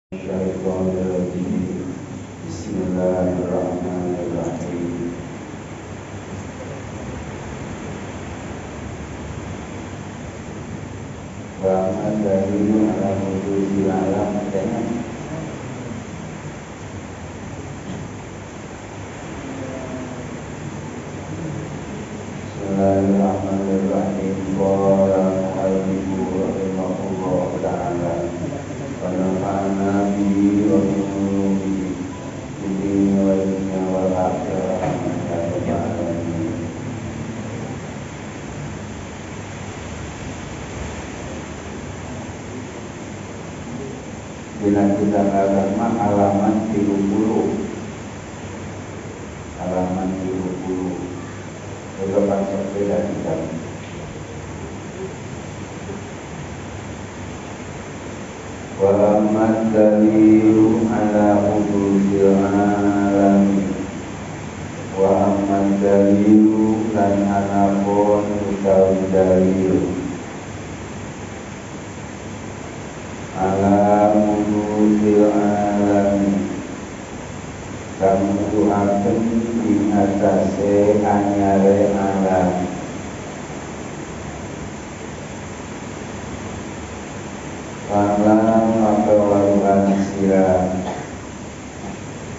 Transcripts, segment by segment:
Syaitonirrajim. Bismillahirrahmanirrahim. Wa madalilu ala wujudil alam. Bismillahirrahmanirrahim. Qala mu'allifu rahimahullah ta'ala wa nafa'ana bihi wa bi ulumihi fid dunya wal dunya wal akhirah. Bila kita agama halaman 30, halaman 30 depan sepeda kita. Walamat dalilu ala hududil alami wa amad dalilu lan anapun utawi dalil ala hududil alami kang nuduhaken ing atase anyare alam. Alam maka waruhan sirah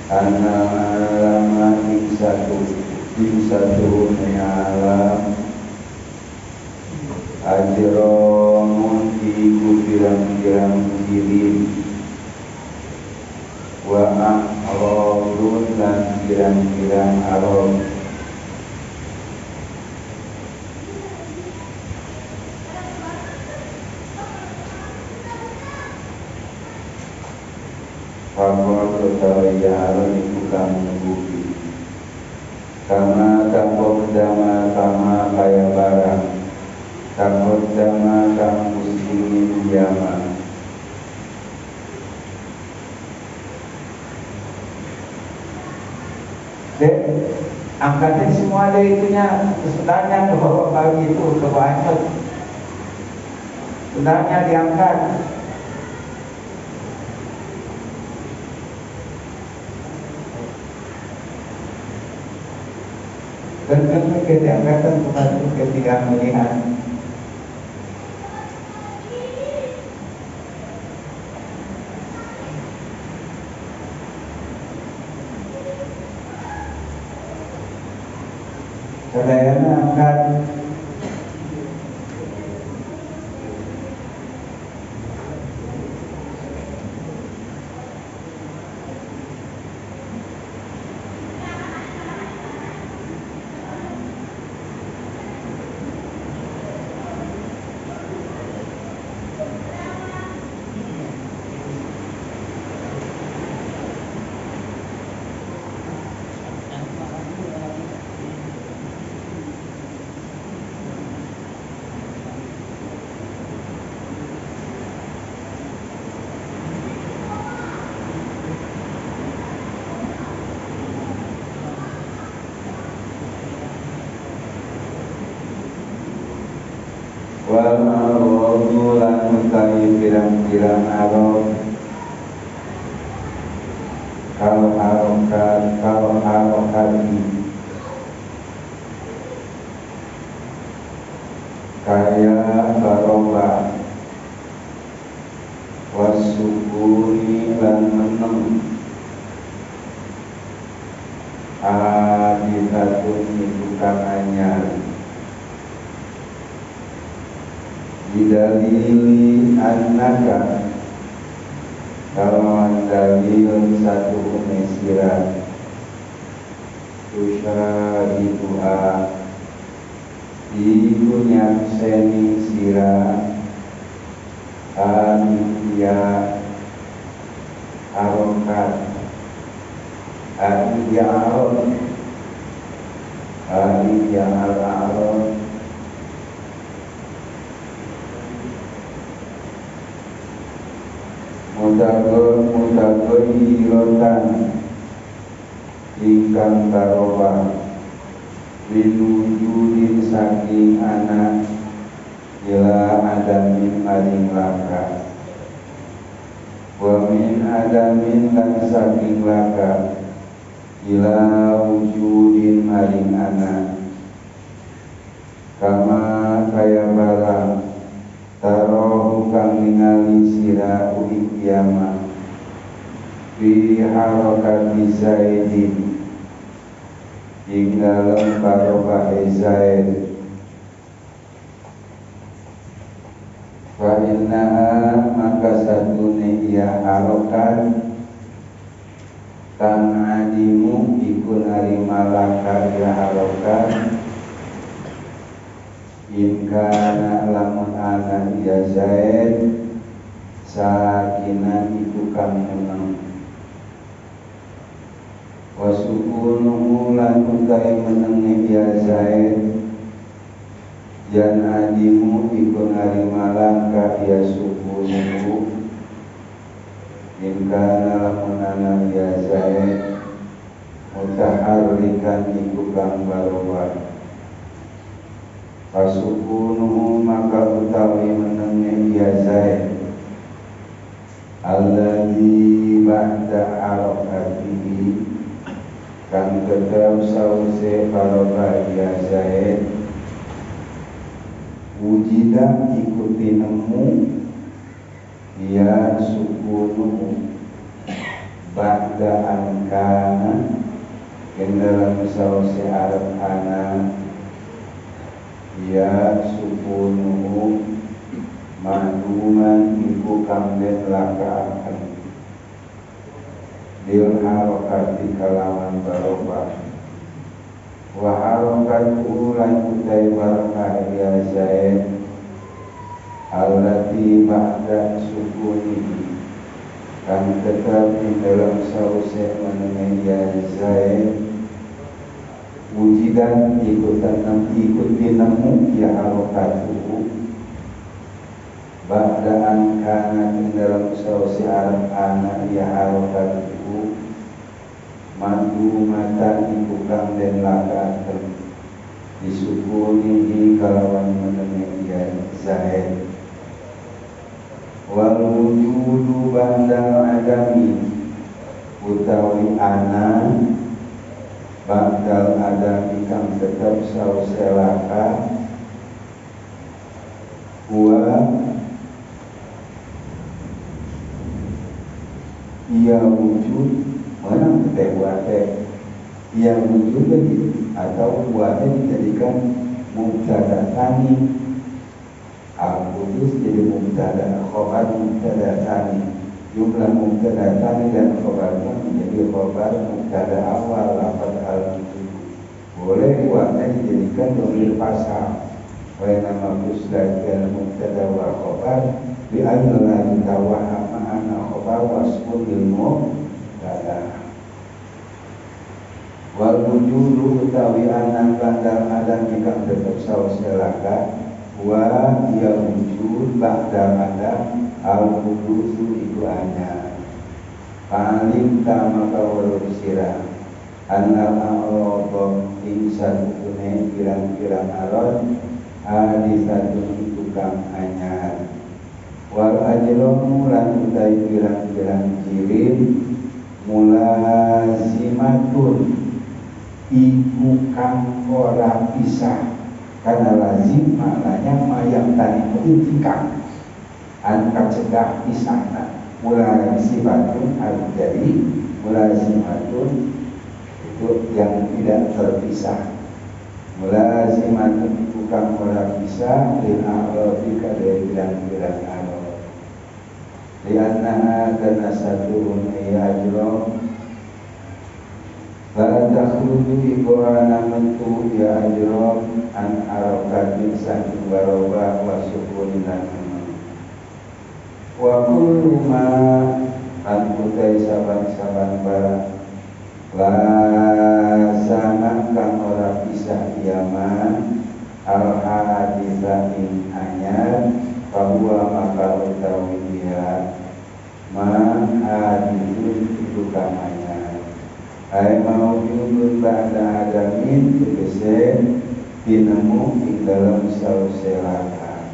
anna alama ing satu alam ajromun iku pirang-pirang ciri wa a'radun lan pirang-pirang arad. Fakor utawi jalan iku kang nubuhi kama takut dama kama kaya barang takut dama kang muslimin jama. Angkatin semua ada itunya. Sebenarnya bahwa bagi itu kebanyakan sebenarnya diangkat. Dan ketika diangkatkan kepada ketika melihat Kadayana angkat wal aradu lan utawi pirang-pirang arad kal harokati kaya baroba wasukuri lan menem aditatun iku kang anyar bidalili annaka kalawan dalil satu mesira tusyadiduha iku nyakseni sira aniya harokat aniya arod aniya al-arod mutaghayyiran ingkang karoba binujudin saking anak ila adamin maring laka wa min adamin lan saking laka ila wujudin maring ana kama kaya barang tarohu kang ningali sira ing kiamat fi harakati zaidin ing dalam barokah Zaid fa innaha maka satune ia harokat kang adimu iku narima laka ia harokat in kana lamun ana ia Zaid sakinan iku kang meneng wasukunuhu lan utai menengi ya Zaid yan adimu iku narima langka ya sukunuhu in kana lamun ana ya Zaid mutaharrikan iku kang barowah wasukunuhu maka utawi menengi ya Zaid alladzi ba'da arafatihi kang tetap sause barokah ya Zaid wujida ikuti nemu ya sukunuhu ba'da angkana yang dalam sause arab ana ya sukunuhu ma'luman iku kang den lakaaken bil harokati kalawan barokah wa harokatu lan utai barokah ya Zaid allati ba'da sukunihi kang tetap di dalam sause menengai ya Zaid wujidan ikut dinemu ya harokatu ba'da angkana di dalam sause arab ana ya harokatu mandu mata iku kang den lakaaken disukunihi kalawan menengi ya Zaid wal wujudu ba'dal adami utawi ana ba'dal adami kang tetap sause laka wa ia wujud mana kita buatnya yang wujud tadi atau buatnya dijadikan mubtada tsani al-kudus jadi mubtada khobar mubtada tsani jumlah mubtada tsani dan khobarnya menjadi khobar mubtada awal lafaz al-kudus boleh buatnya dijadikan dhamir fasal wa nama kusdaqal mubtada wa khobar bi anna tawahama anna khobar wasfun lil mubtada wal wujudu utawi anak bandar adam jika tetap saus selaka wa ya wujud ba'dal adam al kudusu iku hanya paling tama kawal sirah annal a'roba insan kune pirang-pirang alon hadisatun iku kang anyar wal ajlamu lan utai pirang-pirang jirim mulazimatun iku kang ora pisah karena lazim maknanya mayang tadi menghentikan angkat cegah pisahna mulazimatun jadi mulazimatun itu yang tidak terpisah mulazimatun iku kang ora pisah lil a'rafika dari bilang-bilang araf lianna karena satu ajrom la takhruju ibu ana mentu ya ajrom an arakatin saking baroba wa sukunin lan wa kullu ma an utai saban-saban barang la sama kang ora pisah iyaman al haditha ing anyar bahwa maka utawi dia ma hadithun itu kang anyar ay maujudun ba'da adamin tegese dinemu ing dalam sauselaka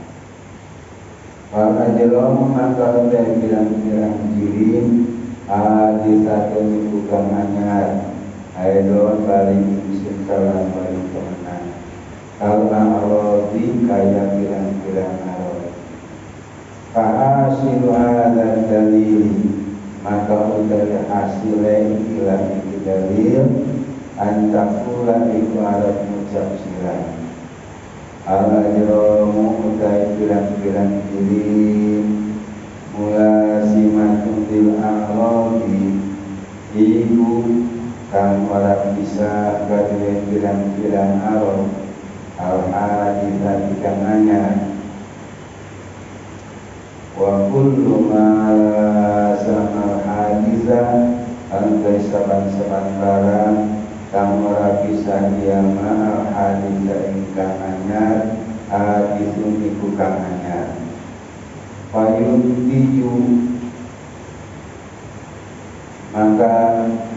Para jelom maka dari pirang-pirang jirim hadisatun bukan anyar aidon balik musim kalam balik kemenang karena arodi kaya pirang-pirang arodi fahasilu hadad dalili maka dari hasilnya ilah itu dalil antakula iku arad mucap silah al-ajromu utai pirang-pirang diri mula simatun bil a'rodi iku kang ora bisa gadwe pirang-pirang arod al-haditha ikan anyar wa kullu ma sama haditha antai saban-saban barang kang ora bisa dia ma'al haditha ingkang anyar hadithun iku kang anyar payun tiju maka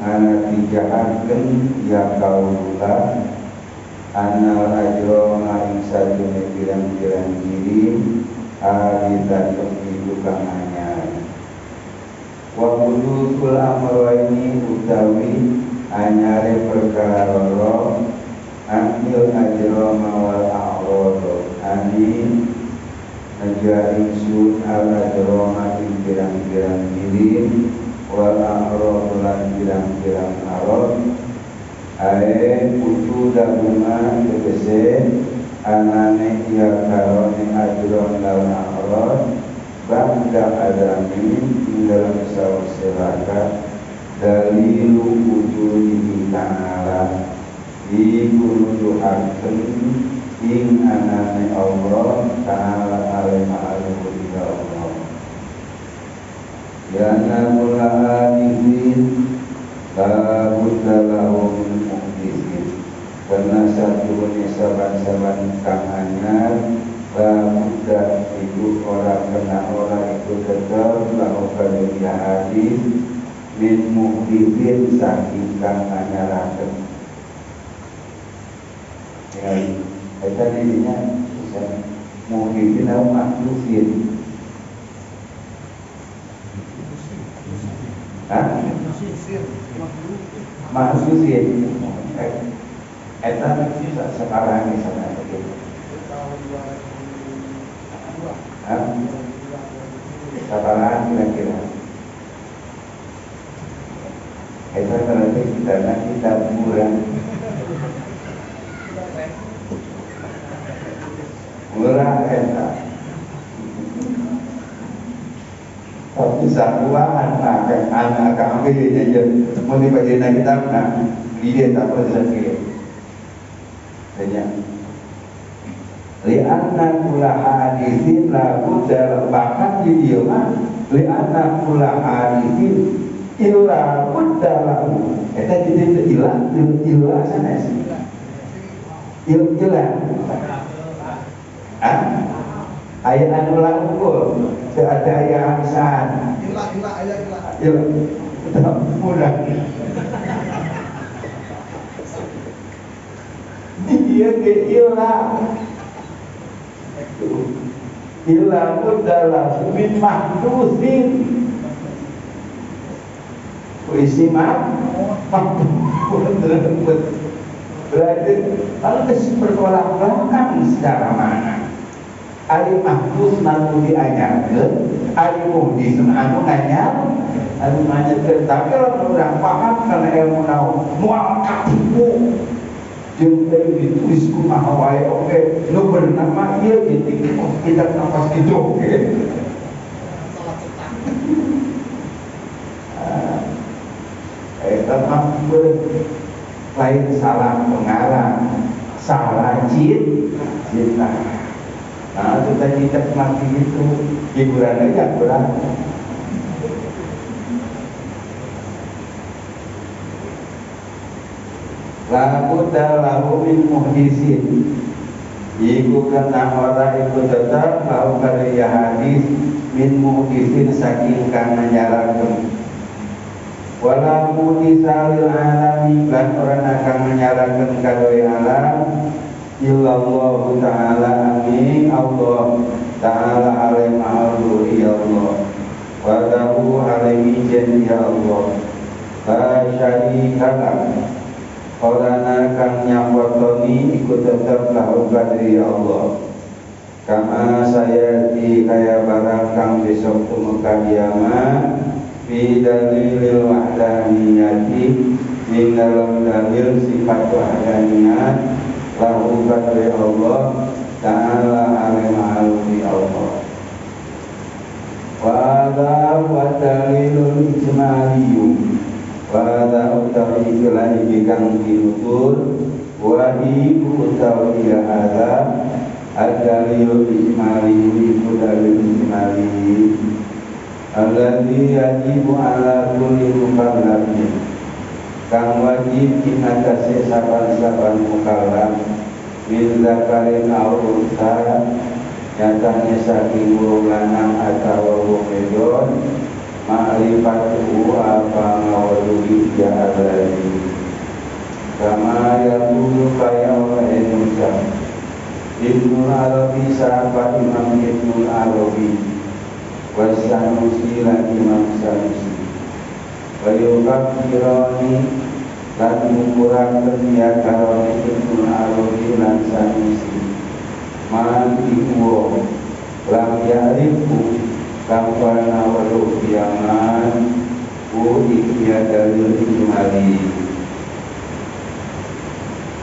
anak dijahatkan ya kaula anal ajro ma'ing sajune pirang-pirang diri haditha iku kang anyar wa budutul amroini utawi anyare perkara loro anil ajro mawal a'rodo amin aja insun al ajro makin pirang-pirang diri wal a'rodo lan pirang-pirang arod ae putu daguma tegese anane ia karone ajro lan a'rod bangda adamin dalam sawasiraka dalilu wujudihi ta'ala iku nuduhaken ing anane Allah ta'ala alaihi ila Allah ya namula hadithin la budda lahu min muhdithin karena satu saban-saban kang anyar la budda iku ora kena ora iku tetep lahu kadya hadis min muhdithin saking kang anyaraken ya kita dirinya bisa muhdithin atau mahduthin mahduthin eta bisa sekarang misalnya begitu sekarang kira-kira itu berarti kita murah eta tapi sakuan anak kami aja mau dibacain kita dia tak boleh sakit saja li'anna kula hadithin la budda bahkan di dia mah li'anna kula hadithin illa budda lahu eta jadi ilah sana sih ilah ayat anu lahu ada ayat hamisan ilah mudah dia ke ilah budda lahu min mahdusin puisi berarti kalau bertolak belakang secara mana ali mahfuz nanu dianyarkeun ali muhdisun anu nganyar anu nganyarkeun tapi kalau urang paham kana ilmu naon moal katipu jeung teh ditulis kumaha wae oge nu bernama ieu kita nafas hidup lain salah pengarang salah cinta nah itu tadi kita mati itu hiburan aja kurang lagu dalahu min muhdisin iku kena orang iku tetap lau karya hadis min muhdisin saking kang nyarakeun wala mudisalil alami lan orang akan menyalahkan kadoi alam illallah ta'ala amin Allah ta'ala alaihi ma'alu ya Allah wa lahu alaihi jen ya Allah la syarikalah orana kang nyapotoni ikut tetap lahu kadri ya Allah kama saya di kaya barang kang besok tumeka kiamat fi dalilil wahdaniyati di dalam dalil sifat wahdaniyat lahu kadri Allah ta'ala alaihi Allah wa hadha wa dalilul ijmaliyun wa hadha utawi kelani kang dinutur wa ibu utawi hadha ad-dalil ijmali iku dalil ijmali alladzi yajibu ala kulli mukallafin kang wajib ing atase saban-saban mukallaf min zakarin aw unsa nyatane saking wong lanang atawa wong wedon ma'rifatu apa ngawali ya alladzi kama yaqulu kaya wa Indonesia Ibnul Arabi sahabat Imam Ibnul Arabi Wasanusi lan Imam Sanusi Wayukab kirani lan mukurakan ya karoni Ibnul Arabi lan Sanusi man iwo lam ya'rifu kampana walu kiaman u ikhya dalil ijmali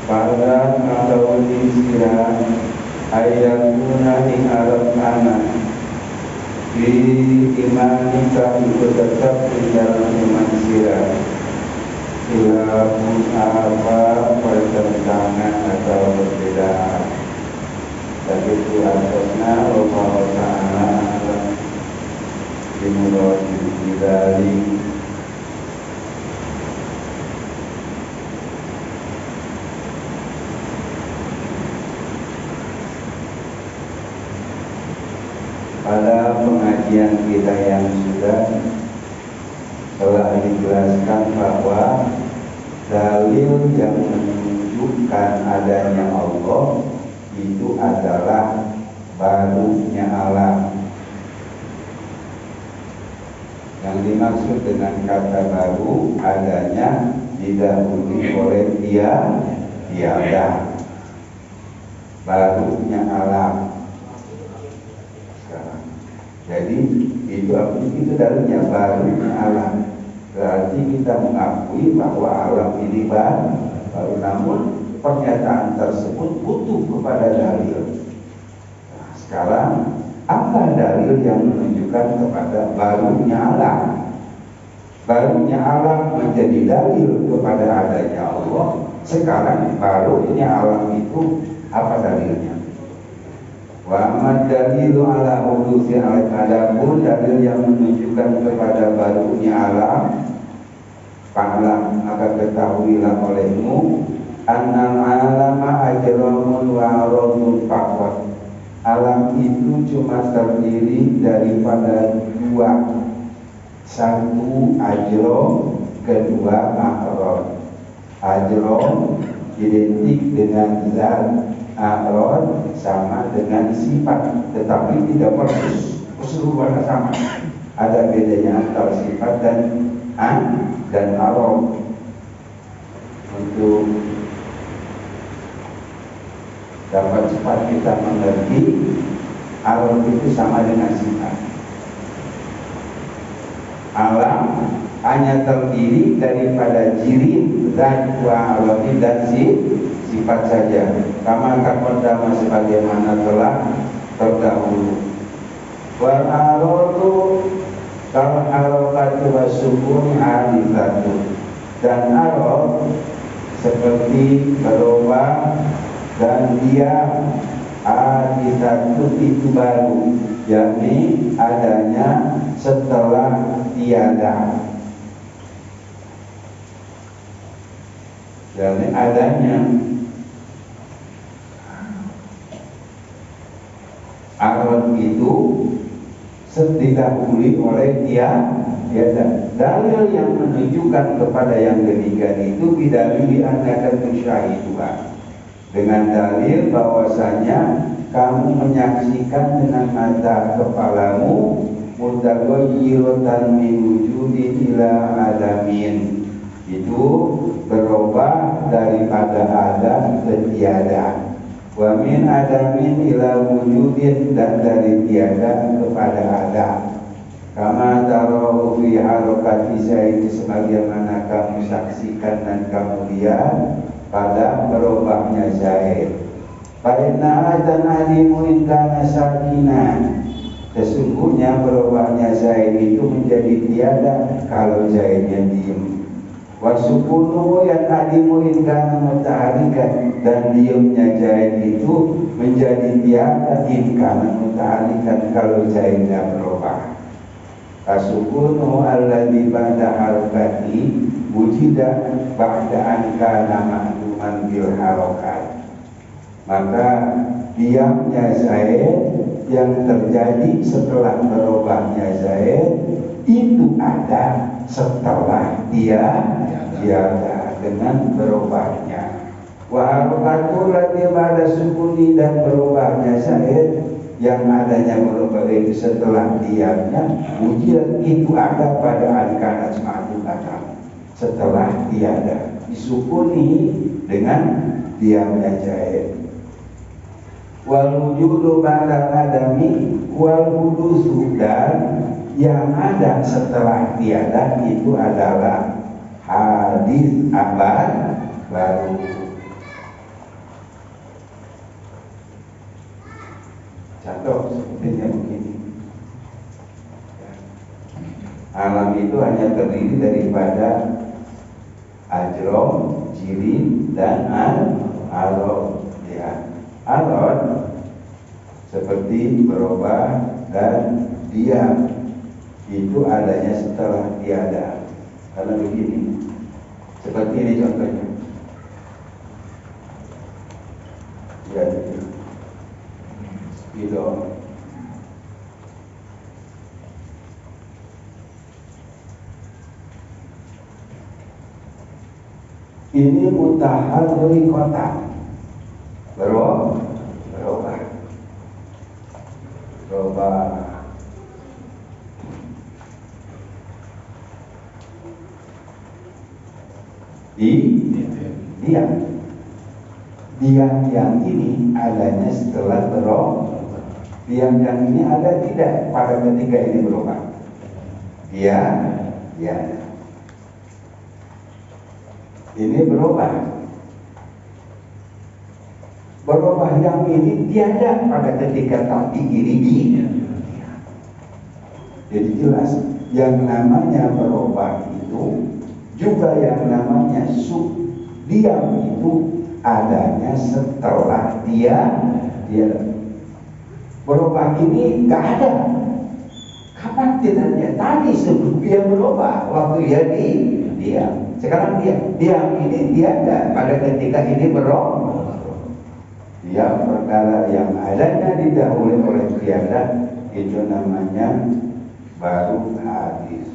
pada matawali sirah ayatuna ing arab anak di imanika ikut tetap di dalam iman sirah silapun apa pertentangan atau perbedaan tapi itu atasnya Allah Ta'ala dimulai dari pada pengajian kita yang sudah telah dijelaskan bahwa dalil yang menunjukkan adanya Allah itu adalah barunya alam. Yang dimaksud dengan kata baru adanya didahului oleh tiada, barunya alam. Jadi itu dalilnya barunya alam. Berarti kita mengakui bahwa alam ini baru, namun pernyataan tersebut butuh kepada dalil. Nah, sekarang apa dalil yang menunjukkan kepada barunya alam? Barunya alam menjadi dalil kepada adanya Allah. Sekarang barunya alam itu apa dalilnya? Wa amad dalilu ala hudusi al-adabun, dalil yang menunjukkan kepada barunya alam. Fa'lam, maka ketahuilah olehmu annal alama ajramun wa aradun faqat. Alam itu cuma terdiri daripada dua, satu ajrom, kedua a'rad. Ajrom identik dengan zat, a'rad sama dengan sifat, tetapi tidak persis keseluruhan sama. Ada bedanya antara sifat dan a'rad. Untuk dapat cepat kita mengerti, a'rad itu sama dengan sifat. Alam hanya terdiri daripada ciri zat wa a'rad dan sifat saja. Kama taqaddama sebagaimana telah terdahulu. Wal aradu kal harakati wasukun haditsatu, dan arad seperti berubah dan dia haditsatu itu baru, yakni adanya setelah tiada. Yakni adanya arad itu didahului oleh tiada. Dalil yang menunjukkan kepada yang ketiga itu bidalili annakan musyahidua, dengan dalil bahwasanya kamu menyaksikan dengan mata kepalamu mutaghayyiratan min wujudin ila adamin, itu berubah daripada ada ke tiada, wa min adamin ila wujudin, dan dari tiada kepada ada. Kama tarahu fi harakati Zaid, sebagaimana kamu saksikan dan kamu lihat pada berubahnya Zaid. Fa inna atan alimu in kana sakinan, sesungguhnya berubahnya Zaid itu menjadi tiada kalau Zaidnya diem. Wasukunu yang adimu in kana mutaharikan, dan diamnya Zaid itu menjadi tiada in kana mutaharikan kalau Zaidnya berubah. Kasukunu alladhi ba'da harokati wujida ba'da an kana ma'luman bil harokat, maka diamnya Zaid yang terjadi setelah berubahnya Zaid itu ada setelah dia tiada dengan berubahnya. Wa harokatu alladhi ba'da sukuni, dan berubahnya Zaid yang adanya berubah itu setelah diamnya, wujud itu ada pada al-kanat ma'lumatan, setelah tiada, disukuni dengan diamnya Zaid. Wal wujudu ba'da adami wal hudusu, dan yang ada setelah tiada itu adalah hadis abad baru. Contoh sepertinya begini, alam itu hanya terdiri daripada ajrom, jirim, dan alon. Ya, alon seperti berubah dan diam, itu adanya setelah tiada. Karena begini, seperti ini contohnya. Ya, gitu. Ini mutaharri kota, berubah. Diam yang ini adanya setelah berubah. Diam yang ini ada tidak pada ketika ini berubah? Ya. Ini berubah. Berubah yang ini tiada pada ketika tadi ini dia. Jadi jelas yang namanya berubah itu juga yang namanya diam itu adanya setelah dia. Berubah ini nggak ada. Kapan tidaknya? Tadi sebelum dia berubah, waktu dia. Sekarang diam ini tiada pada ketika ini berubah. Dia perkara yang adanya didahului oleh tiada, itu namanya baru hadis.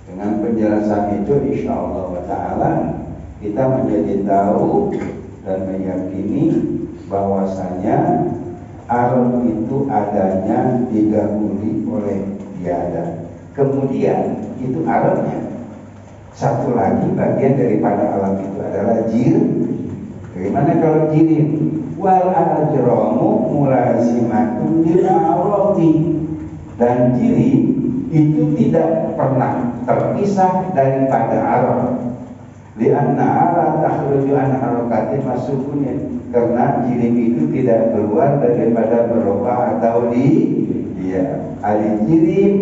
Dengan penjelasan itu insya Allah ta'ala kita menjadi tahu dan meyakini bahwasanya alam itu adanya didahului oleh tiada. Kemudian itu alamnya. Satu lagi bagian daripada alam itu adalah jirim. Bagaimana kalau jirim? Wal ajramu mulazimatun lil a'radi, dan jirim itu tidak pernah terpisah daripada alam. Lianna ala takhruju an harakatin masukunin, karena jirim itu tidak keluar daripada berubah atau ali jirim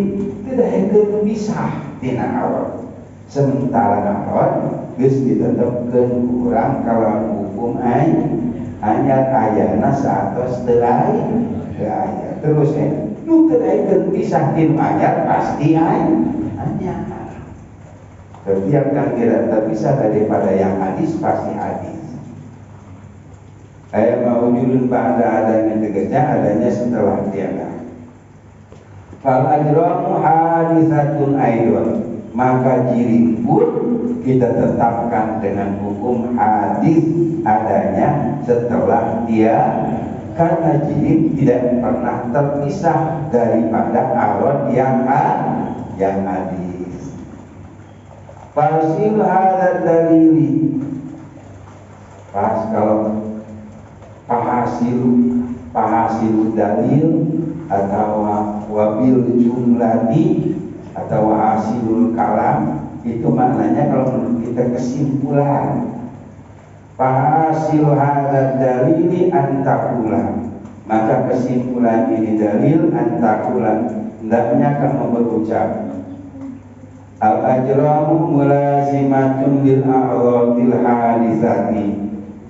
tidak terpisah tina alam. Sementara alam geus ditetepkeun kurang kalau hukum hanya ayana satos teu aya. Terus nu teu terpisah tina ayat pasti hanya. Setiap yang tidak terpisah daripada yang hadis pasti hadis. Ayat mawujudun pada adanya tegasnya adanya setelah tiada. Fal ajramu hadisatun aidon, maka jirim pun kita tetapkan dengan hukum hadis adanya setelah dia, karena jirim tidak pernah terpisah daripada arad yang hadis. Fasil hadad dalili, pas kalau pahasil dalil atau wabil jumlati atau hasilul kalam, itu maknanya kalau menurut kita kesimpulan. Fahasil hadad dalili antakula, maka kesimpulan ini dalil antakula, hendaknya kamu berucap al ajramu mulazimatun lil a'radil hadisati,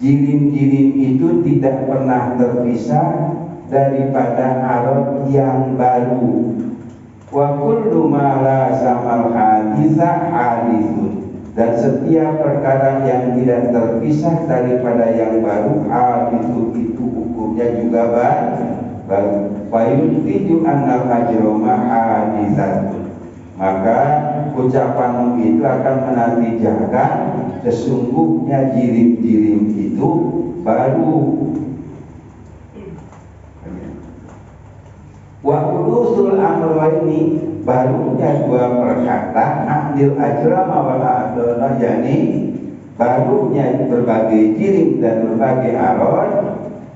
jirim-jirim itu tidak pernah terpisah daripada arad yang baru. Wa kullu ma lazamal haditha hadithun, dan setiap perkara yang tidak terpisah daripada yang baru, hadithun itu hukumnya juga baru. Wa yuntiju annal ajrama haditsatun, maka ucapanmu itu akan menantijakan sesungguhnya jirim-jirim itu baru. Wa ulusul amraini, barunya dua perkara, adil ajram wal adona, yakni barunya berbagai jirim dan berbagai arad,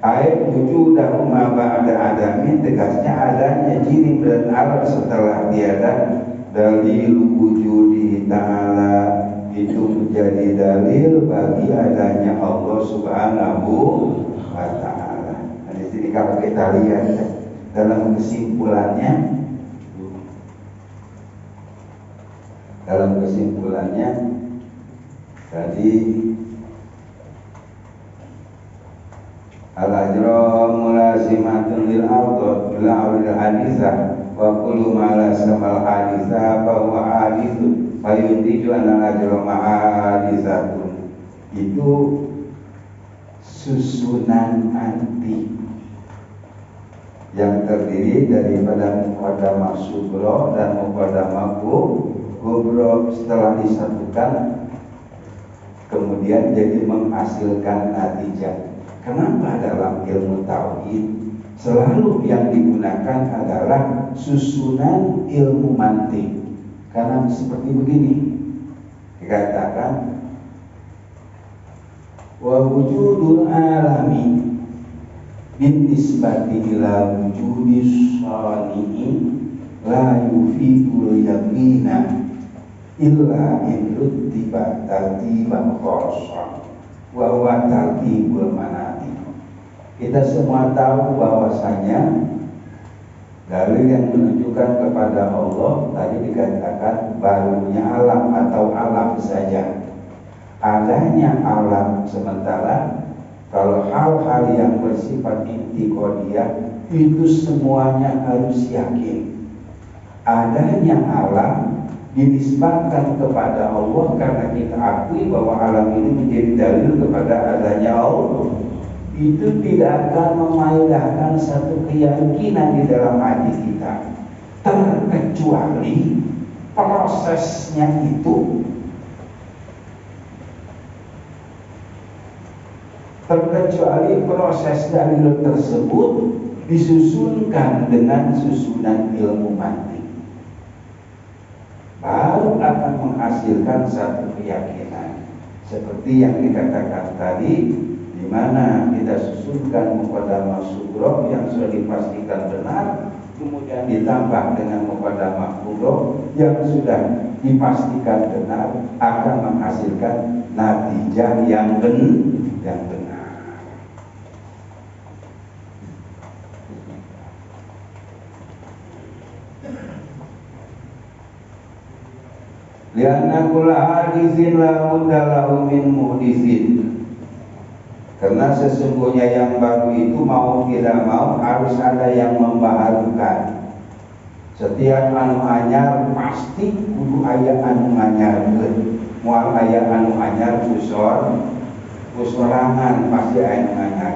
ayat wujudahuma ba'da adamin, tegasnya adanya jirim dan arad setelah tiada. Dalil wujudi ta'ala, itu menjadi dalil bagi adanya Allah subhanahu wa ta'ala. Nah, di sini kalau kita lihat dalam kesimpulannya, tadi al-ajram mulazimatun lil ardh bil awlil haditsah wa kullu ma lasamal haditsah fa huwa haditsun fa yuntiju anal ajrama haditsatun, itu susunan anti yang terdiri daripada muqaddamah sughra dan muqaddamah kubra. Setelah disatukan kemudian jadi menghasilkan natijah. Kenapa dalam ilmu tauhid selalu yang digunakan adalah susunan ilmu mantik? Karena seperti begini dikatakan, wa wujudul alami bin nisbati ila wujudis shani'i la yufidul yaqina illa in rutiba tartiban khassa wa huwa tartibul manati. Kita semua tahu bahwasanya dalil yang menunjukkan kepada Allah tadi dikatakan barunya alam atau alam saja, adanya alam. Sementara kalau hal-hal yang bersifat intiqodiyah itu semuanya harus yakin. Adanya alam dinisbatkan kepada Allah karena kita akui bahwa alam ini menjadi dalil kepada adanya Allah. Itu tidak akan memailahkan satu keyakinan di dalam hati kita, terkecuali prosesnya itu, proses dalil tersebut disusunkan dengan susunan ilmu mantik, baru akan menghasilkan satu keyakinan. Seperti yang dikatakan tadi, di mana kita susunkan muqaddamah sughra yang sudah dipastikan benar, kemudian ditambah dengan muqaddamah kubra yang sudah dipastikan benar, akan menghasilkan natijah yang benar. Lianna kulla hadisin la budda lahu min muhdisin, karena sesungguhnya yang baru itu mau tidak mau harus ada yang membaharukan. Setiap anu anyar pasti kudu aya anu anyar, moal aya anu anyar kusorangan pasti aya anu anyar.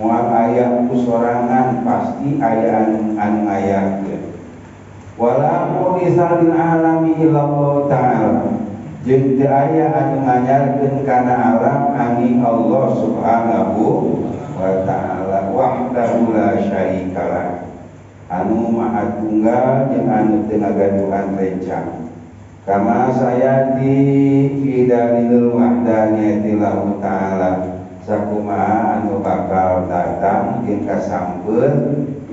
Mual aya kusorangan pasti aya anu ngayakeun. Wala mu'izal alami illallah ta'ala. Jeung teu aya anu nganyarkeun kana alam angin Allah Subhanahu wa ta'ala wahdahu la syarikalah. Anu maha tunggal jeung anu teu ngagaduhan rencang. Kama sayati fi dalil wahdaniyatillahu ta'ala. Sakumaha anu bakal datang jeung kasampeun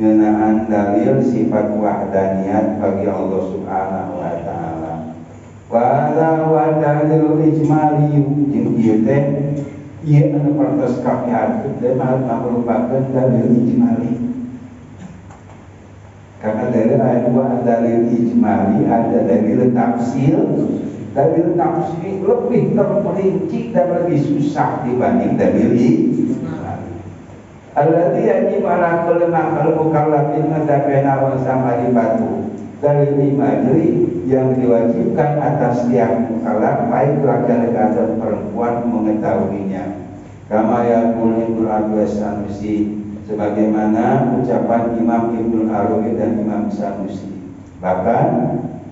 ngeunaan dalil sifat wahdaniyat bagi Allah Subhanahu wa ta'ala. Wa wa dalil ijmali jeung ieu teh ieu anu partos kapiharkeun teh merupakeun dalil ijmali. Karena dalil ada dua, dalil ijmali, ada dalil tafsir. Dalil tafsir lebih terperinci dan lebih susah dibanding dalil ijmali. Alladzi yajib ala kulli maqal mukallafin madafina wa samaribatu. Dalil ijmali yang diwajibkan atas tiap mukallaf baik laki-laki dan perempuan mengetahuinya. Kama yaqul Ibnu Sanusi, sebagaimana ucapan Imam Ibnu Arabi dan Imam Sanusi. Bahkan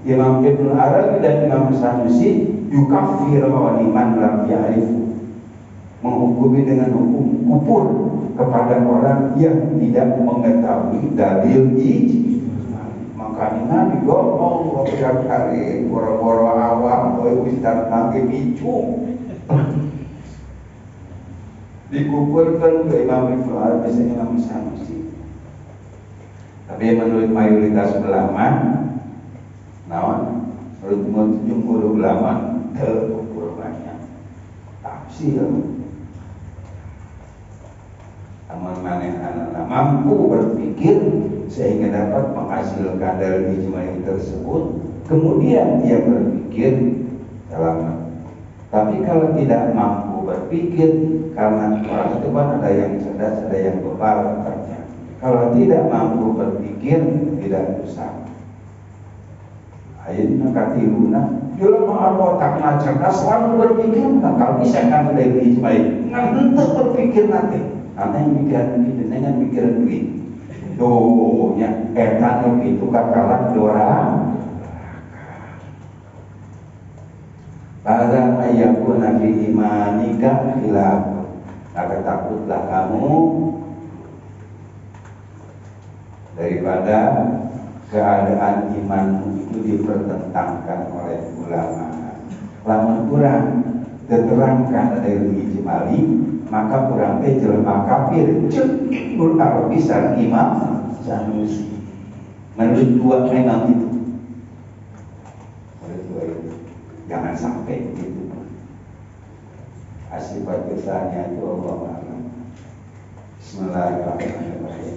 Imam Ibnu Arabi dan Imam Sanusi yukafir liman lam ya'rifu, menghukumi dengan hukum kufur kepada orang yang tidak mengetahui dalil ijmali. Makanya Nabi Allah kali boro-boro awam ustaz nangge bicung dikumpulkan ke Imam Ibnu Arabi dan Imam Sanusi. Tapi menurut mayoritas ulama, menurut jumhur ulama terukur banyak tafsir. Amal manehana mampu berpikir sehingga dapat menghasilkan dalil ijmali tersebut, kemudian dia berpikir dalam. Tapi kalau tidak mampu berpikir, karena orang itu kan ada yang cerdas, ada yang bebal katanya. Kalau tidak mampu berpikir, tidak usah. Ayeuna katiluna, jelema anu otakna cerdas lamun berpikir, kalau bisa kan dari ijmali, ngan henteu berpikir nanti. Ana yang mikiran kitu, dengan mikiran duit. Tuh nya eta nu kitu kakalan dorang. Pada ayakuna fi imanika khilaf. Maka takutlah kamu daripada keadaan imanmu itu dipertentangkan oleh ulama. Lamun kurang diterangkan dari ijmali, maka kurang teh jelema kafir. Cek Ibnu Arabi sareng Imam Sanusi. Menurut dua memang itu. Jangan sampai begitu. Asifat besarnya itu Allah. Bismillahirrahmanirrahim.